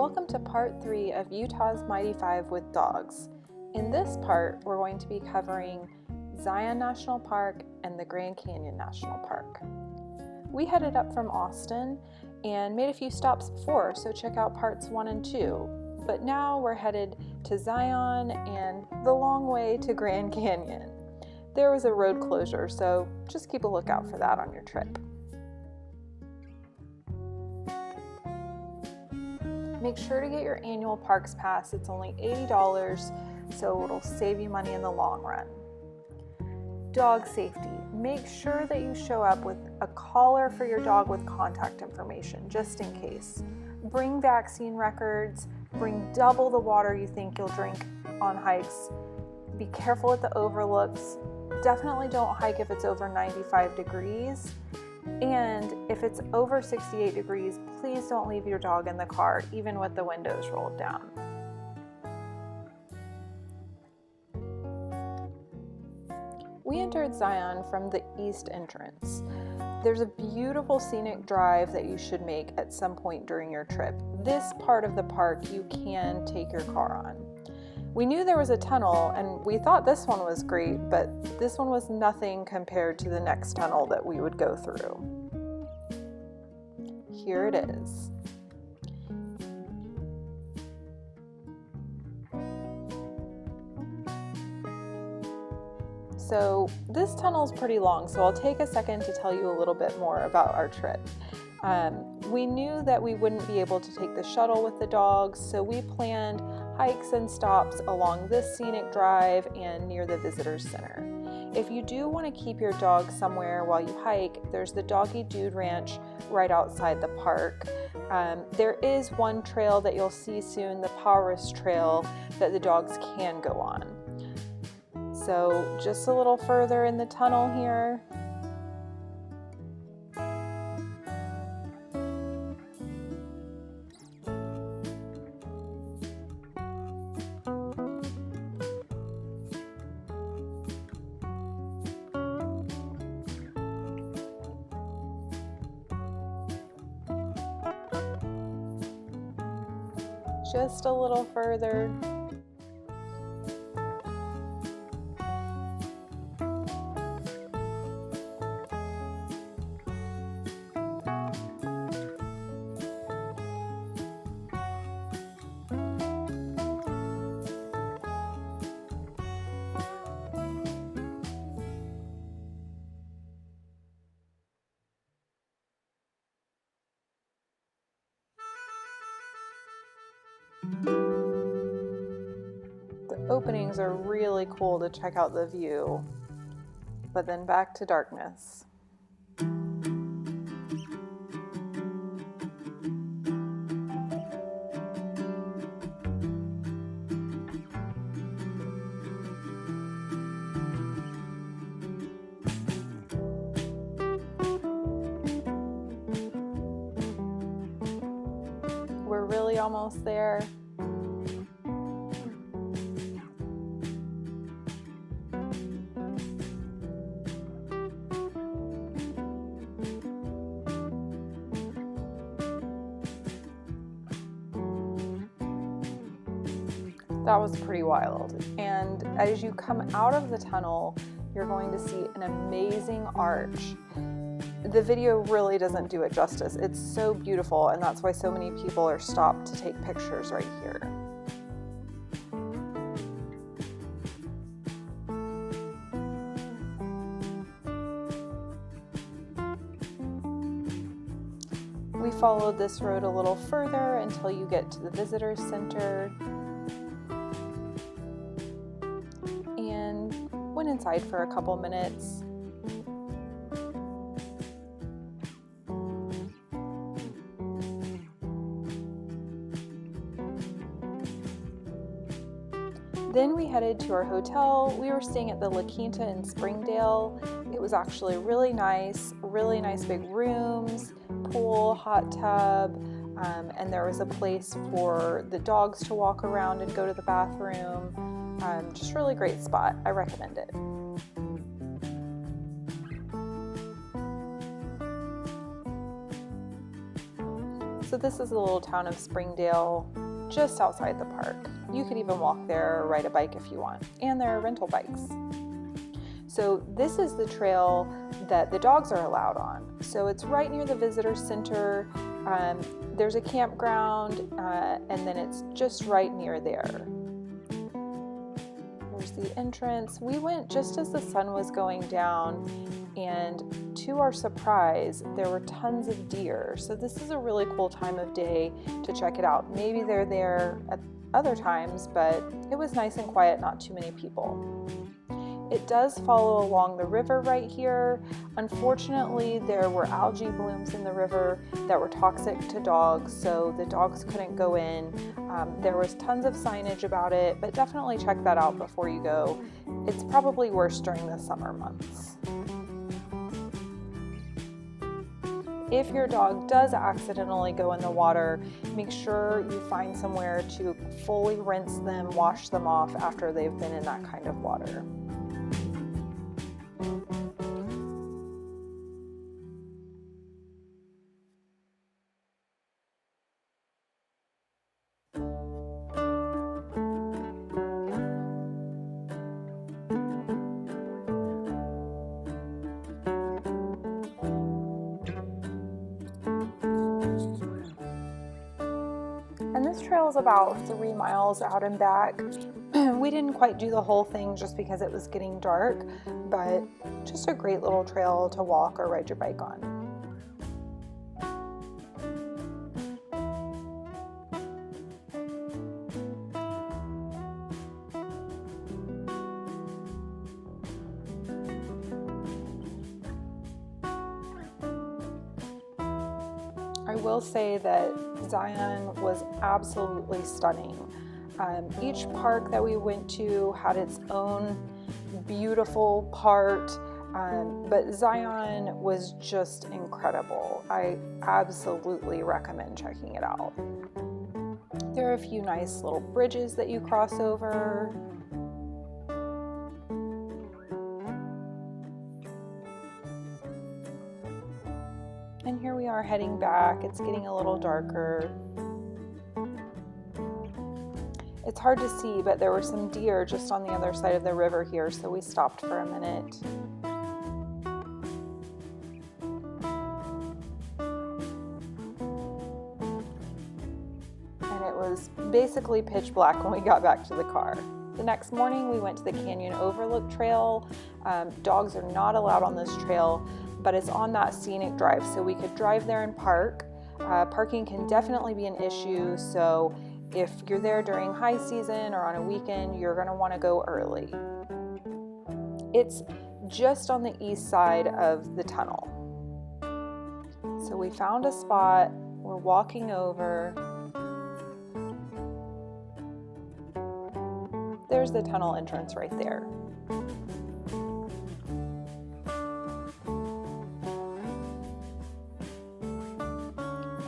Welcome to part 3 of Utah's Mighty 5 with dogs. In this part, we're going to be covering Zion National Park and the Grand Canyon National Park. We headed up from Austin and made a few stops before, so check out parts 1 and 2. But now we're headed to Zion and the long way to Grand Canyon. There was a road closure, so just keep a lookout for that on your trip. Make sure to get your annual parks pass. It's only $80, so it'll save you money in the long run. Dog safety. Make sure that you show up with a collar for your dog with contact information, just in case. Bring vaccine records. Bring double the water you think you'll drink on hikes. Be careful at the overlooks. Definitely don't hike if it's over 95 degrees. And if it's over 68 degrees, please don't leave your dog in the car, even with the windows rolled down. We entered Zion from the east entrance. There's a beautiful scenic drive that you should make at some point during your trip. This part of the park you can take your car on. We knew there was a tunnel and we thought this one was great, but this one was nothing compared to the next tunnel that we would go through. Here it is. So this tunnel is pretty long, so I'll take a second to tell you a little bit more about our trip. We knew that we wouldn't be able to take the shuttle with the dogs, so we planned hikes and stops along this scenic drive and near the visitor center. If you do want to keep your dog somewhere while you hike, there's the Doggy Dude Ranch right outside the park. There is one trail that you'll see soon, the Powers Trail, that the dogs can go on. So just a little further in the tunnel here. Just a little further. The openings are really cool to check out the view, but then back to darkness. We're really almost there. That was pretty wild. And as you come out of the tunnel, you're going to see an amazing arch. The video really doesn't do it justice. It's so beautiful, and that's why so many people are stopped to take pictures right here. We followed this road a little further until you get to the visitor center. Went inside for a couple minutes. Then we headed to our hotel. We were staying at the La Quinta in Springdale. It was actually really nice big rooms, pool, hot tub, and there was a place for the dogs to walk around and go to the bathroom. Just really great spot. I recommend it. So this is the little town of Springdale, just outside the park. You could even walk there or ride a bike if you want, and there are rental bikes. So this is the trail that the dogs are allowed on. So it's right near the visitor center. There's a campground, and then it's just right near there. There's the entrance. We went just as the sun was going down, and to our surprise, there were tons of deer. So this is a really cool time of day to check it out. Maybe they're there at other times, but it was nice and quiet, not too many people. It does follow along the river right here. Unfortunately, there were algae blooms in the river that were toxic to dogs, so the dogs couldn't go in. There was tons of signage about it, but definitely check that out before you go. It's probably worse during the summer months. If your dog does accidentally go in the water, make sure you find somewhere to fully rinse them, wash them off after they've been in that kind of water. And this trail is about 3 miles out and back. We didn't quite do the whole thing just because it was getting dark, but just a great little trail to walk or ride your bike on. I will say that Zion was absolutely stunning. Each park that we went to had its own beautiful part, but Zion was just incredible. I absolutely recommend checking it out. There are a few nice little bridges that you cross over. And here we are heading back. It's getting a little darker. It's hard to see, but there were some deer just on the other side of the river here, so we stopped for a minute. And it was basically pitch black when we got back to the car. The next morning we went to the Canyon Overlook Trail. Dogs are not allowed on this trail, but it's on that scenic drive, so we could drive there and park. Parking can definitely be an issue, so if you're there during high season or on a weekend, you're gonna wanna go early. It's just on the east side of the tunnel. So we found a spot, we're walking over. There's the tunnel entrance right there.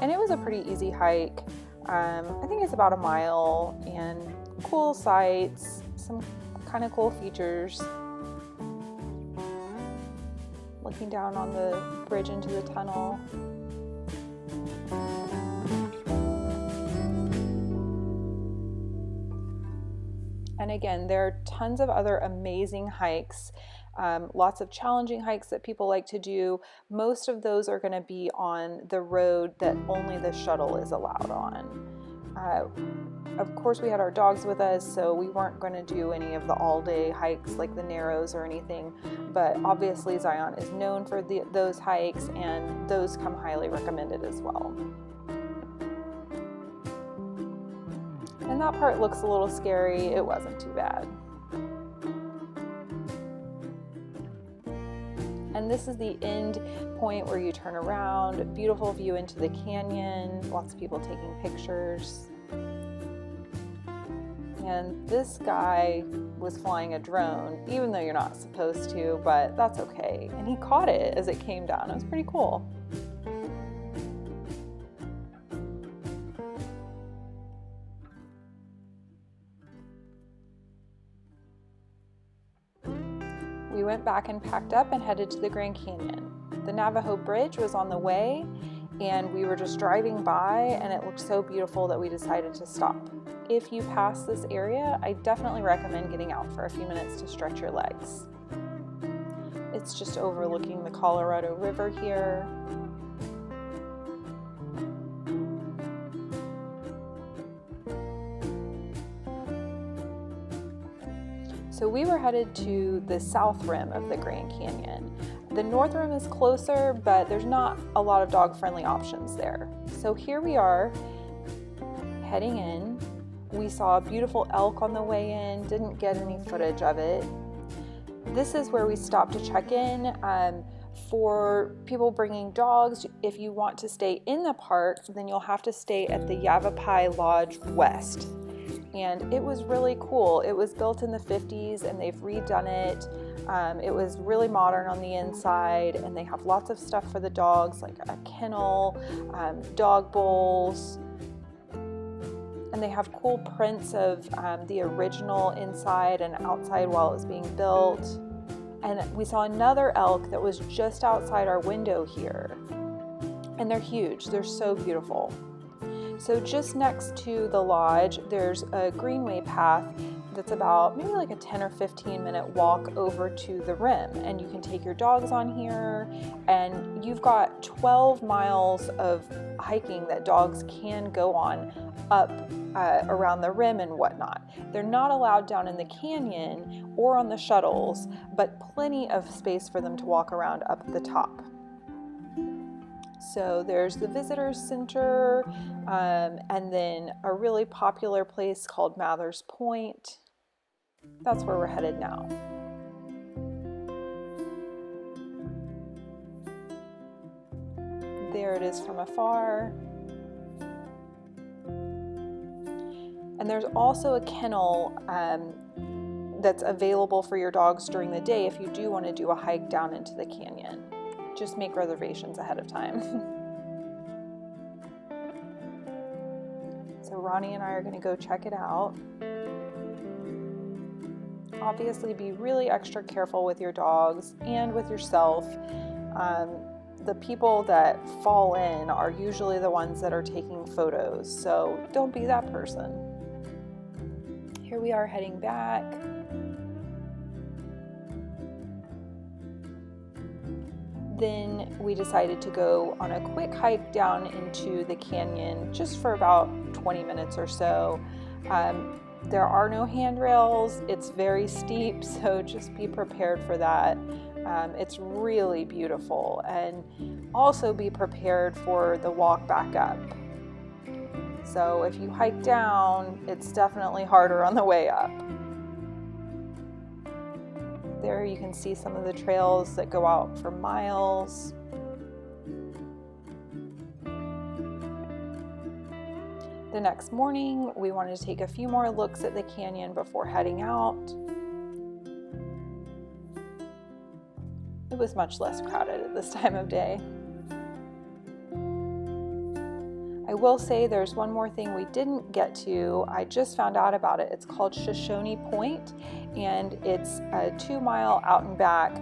And it was a pretty easy hike. I think it's about a mile, and cool sights, some kind of cool features. Looking down on the bridge into the tunnel. And again, there are tons of other amazing hikes. Lots of challenging hikes that people like to do. Most of those are going to be on the road that only the shuttle is allowed on. Of course, we had our dogs with us, so we weren't going to do any of the all-day hikes like the Narrows or anything, but obviously Zion is known for those hikes, and those come highly recommended as well. And that part looks a little scary. It wasn't too bad. And this is the end point where you turn around. Beautiful view into the canyon. Lots of people taking pictures. And this guy was flying a drone, even though you're not supposed to, but that's okay. And he caught it as it came down. It was pretty cool. We went back and packed up and headed to the Grand Canyon. The Navajo Bridge was on the way, and we were just driving by and it looked so beautiful that we decided to stop. If you pass this area, I definitely recommend getting out for a few minutes to stretch your legs. It's just overlooking the Colorado River here. So we were headed to the south rim of the Grand Canyon. The north rim is closer, but there's not a lot of dog-friendly options there. So here we are, heading in. We saw a beautiful elk on the way in, didn't get any footage of it. This is where we stopped to check in. For people bringing dogs, if you want to stay in the park, then you'll have to stay at the Yavapai Lodge West. And it was really cool. It was built in the 50s and they've redone it. It was really modern on the inside, and they have lots of stuff for the dogs, like a kennel, dog bowls, and they have cool prints of the original inside and outside while it was being built. And we saw another elk that was just outside our window here, and they're huge. They're so beautiful. So just next to the lodge, there's a greenway path that's about maybe like a 10 or 15 minute walk over to the rim, and you can take your dogs on here, and you've got 12 miles of hiking that dogs can go on up around the rim and whatnot. They're not allowed down in the canyon or on the shuttles, but plenty of space for them to walk around up at the top. So there's the visitor center, and then a really popular place called Mather's Point. That's where we're headed now. There it is from afar. And there's also a kennel that's available for your dogs during the day if you do want to do a hike down into the canyon. Just make reservations ahead of time. So Ronnie and I are going to go check it out. Obviously, be really extra careful with your dogs and with yourself. The people that fall in are usually the ones that are taking photos, so don't be that person. Here we are heading back. Then we decided to go on a quick hike down into the canyon just for about 20 minutes or so. There are no handrails. It's very steep, so just be prepared for that. It's really beautiful, and also be prepared for the walk back up. So if you hike down, it's definitely harder on the way up. There you can see some of the trails that go out for miles. The next morning, we wanted to take a few more looks at the canyon before heading out. It was much less crowded at this time of day. I will say there's one more thing we didn't get to. I just found out about it. It's called Shoshone Point, and it's a 2-mile out and back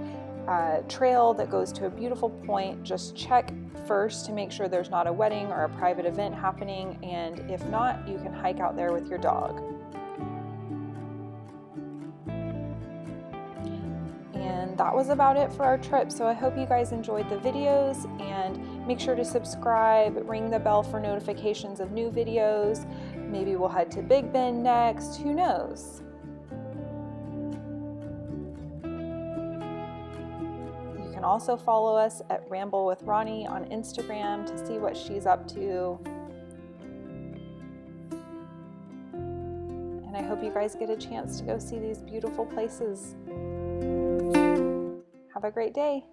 trail that goes to a beautiful point. Just check first to make sure there's not a wedding or a private event happening, and if not, you can hike out there with your dog. And that was about it for our trip. So I hope you guys enjoyed the videos, and make sure to subscribe, ring the bell for notifications of new videos. Maybe we'll head to Big Bend next, who knows? You can also follow us at Ramble with Ronnie on Instagram to see what she's up to. And I hope you guys get a chance to go see these beautiful places. Have a great day.